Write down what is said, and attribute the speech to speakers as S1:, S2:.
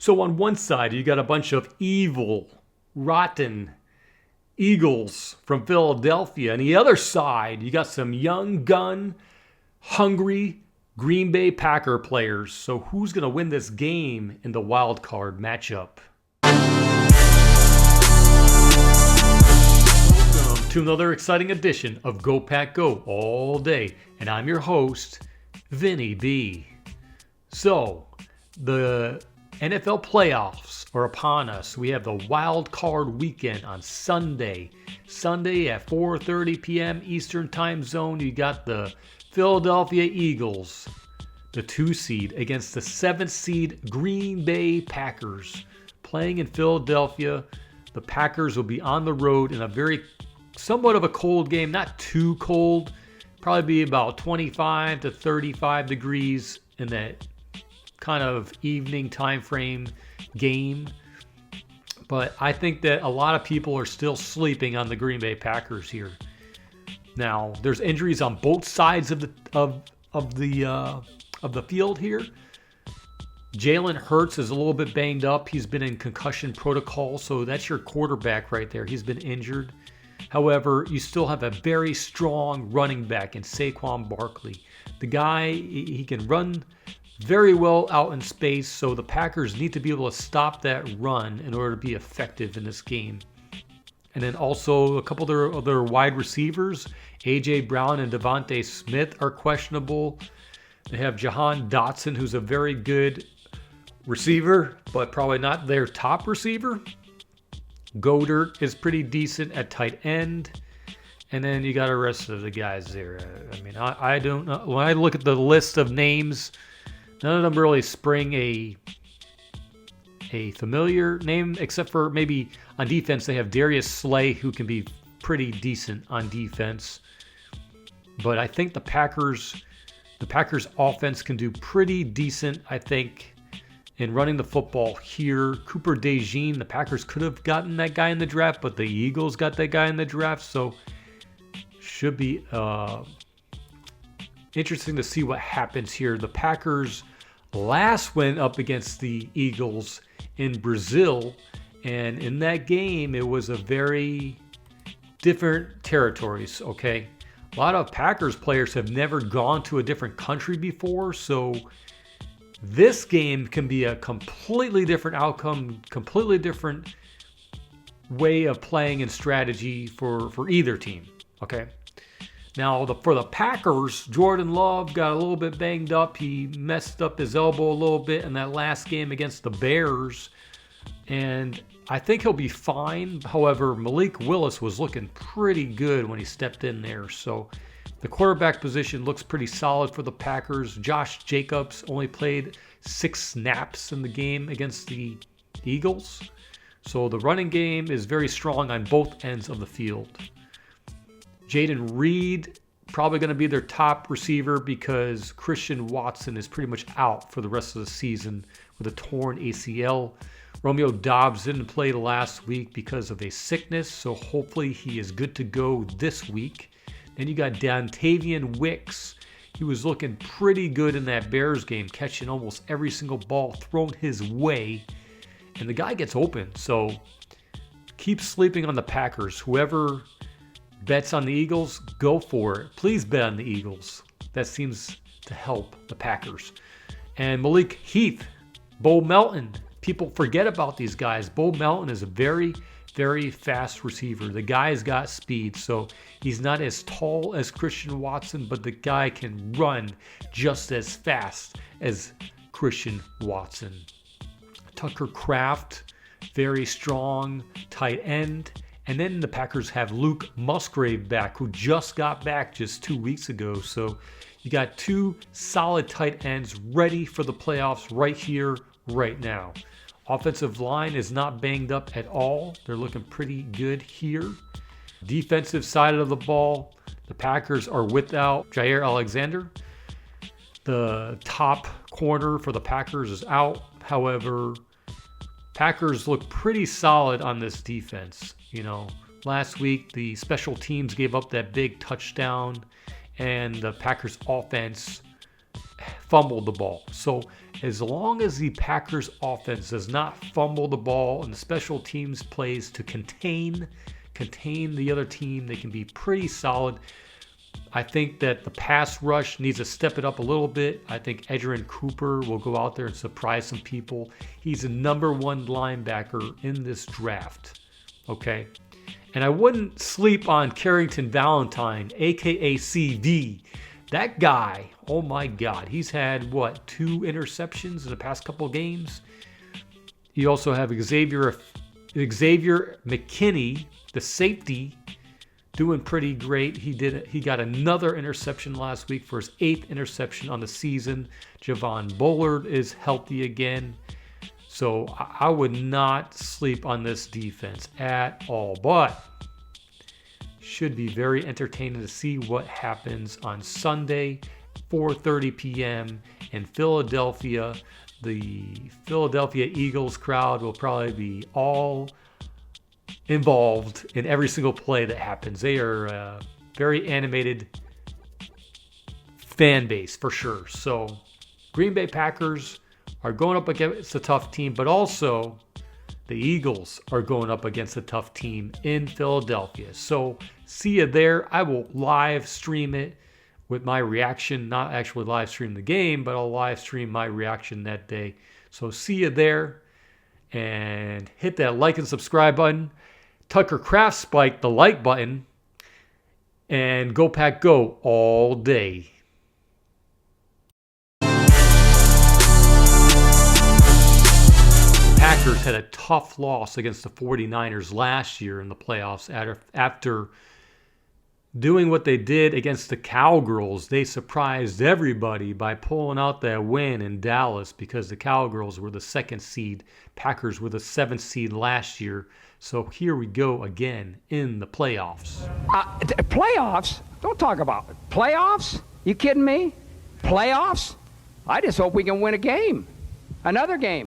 S1: So on one side, you got a bunch of evil, rotten Eagles from Philadelphia. On the other side, you got some young gun, hungry Green Bay Packer players. So who's going to win this game in the wild card matchup? Welcome to another exciting edition of Gopack Go all day. And I'm your host, Vinny B. So, the NFL playoffs are upon us. We have the wild card weekend on Sunday. Sunday at 4:30 p.m. Eastern Time Zone, you got the Philadelphia Eagles, the 2 seed, against the 7th seed Green Bay Packers. Playing in Philadelphia, the Packers will be on the road in a somewhat of a cold game. Not too cold. Probably be about 25 to 35 degrees in that kind of evening time frame game. But I think that a lot of people are still sleeping on the Green Bay Packers here. Now, there's injuries on both sides of the field here. Jalen Hurts is a little bit banged up. He's been in concussion protocol, so that's your quarterback right there. He's been injured. However, you still have a very strong running back in Saquon Barkley. The guy, he can run very well out in space, so the Packers need to be able to stop that run in order to be effective in this game. And then also a couple of other wide receivers, A.J. Brown and Devontae Smith, are questionable. They have Jahan Dotson, who's a very good receiver, but probably not their top receiver. Goddard is pretty decent at tight end. And then you got the rest of the guys there. I mean, I don't know. When I look at the list of names, none of them really spring a familiar name, except for maybe on defense they have Darius Slay, who can be pretty decent on defense. But I think the Packers offense can do pretty decent, I think, in running the football here. Cooper DeJean, the Packers could have gotten that guy in the draft, but the Eagles got that guy in the draft, so should be interesting to see what happens here. The Packers last went up against the Eagles in Brazil, and in that game, it was a very different territories, okay? A lot of Packers players have never gone to a different country before, so this game can be a completely different outcome, completely different way of playing and strategy for either team, okay? Now, for the Packers, Jordan Love got a little bit banged up. He messed up his elbow a little bit in that last game against the Bears, and I think he'll be fine. However, Malik Willis was looking pretty good when he stepped in there, so the quarterback position looks pretty solid for the Packers. Josh Jacobs only played 6 snaps in the game against the Eagles, so the running game is very strong on both ends of the field. Jaden Reed, probably going to be their top receiver because Christian Watson is pretty much out for the rest of the season with a torn ACL. Romeo Doubs didn't play last week because of a sickness, so hopefully he is good to go this week. Then you got Dontavian Wicks. He was looking pretty good in that Bears game, catching almost every single ball thrown his way. And the guy gets open, so keep sleeping on the Packers. Whoever bets on the Eagles, go for it. Please bet on the Eagles. That seems to help the Packers. And Malik Heath, Bo Melton. People forget about these guys. Bo Melton is a very, very fast receiver. The guy's got speed, so he's not as tall as Christian Watson, but the guy can run just as fast as Christian Watson. Tucker Kraft, very strong tight end. And then the Packers have Luke Musgrave back, who just got back just 2 weeks ago. So you got 2 solid tight ends ready for the playoffs right here, right now. Offensive line is not banged up at all. They're looking pretty good here. Defensive side of the ball, the Packers are without Jair Alexander. The top corner for the Packers is out. However, Packers look pretty solid on this defense. You know, last week the special teams gave up that big touchdown, and the Packers offense fumbled the ball. So as long as the Packers offense does not fumble the ball and the special teams plays to contain the other team, they can be pretty solid. I think that the pass rush needs to step it up a little bit. I think Edgerrin Cooper will go out there and surprise some people. He's the #1 linebacker in this draft. Okay? And I wouldn't sleep on Carrington Valentine, a.k.a. CV. That guy, oh my God, he's had, 2 interceptions in the past couple of games? You also have Xavier McKinney, the safety, doing pretty great. He got another interception last week for his 8th interception on the season. Javon Bullard is healthy again. So I would not sleep on this defense at all. But should be very entertaining to see what happens on Sunday, 4:30 p.m. in Philadelphia. The Philadelphia Eagles crowd will probably be all involved in every single play that happens. They are a very animated fan base for sure. So Green Bay Packers are going up against a tough team, but also the Eagles are going up against a tough team in Philadelphia. So see you there. I will live stream it with my reaction, not actually live stream the game, but I'll live stream my reaction that day. So see you there, and hit that like and subscribe button. Tucker Craft Spike the like button, and Go Pack Go all day. Packers had a tough loss against the 49ers last year in the playoffs. After doing what they did against the Cowgirls, they surprised everybody by pulling out that win in Dallas because the Cowgirls were the 2nd seed. Packers were the 7th seed last year. So here we go again in the playoffs.
S2: Playoffs? Don't talk about it. Playoffs? You kidding me? Playoffs? I just hope we can win a game. Another game.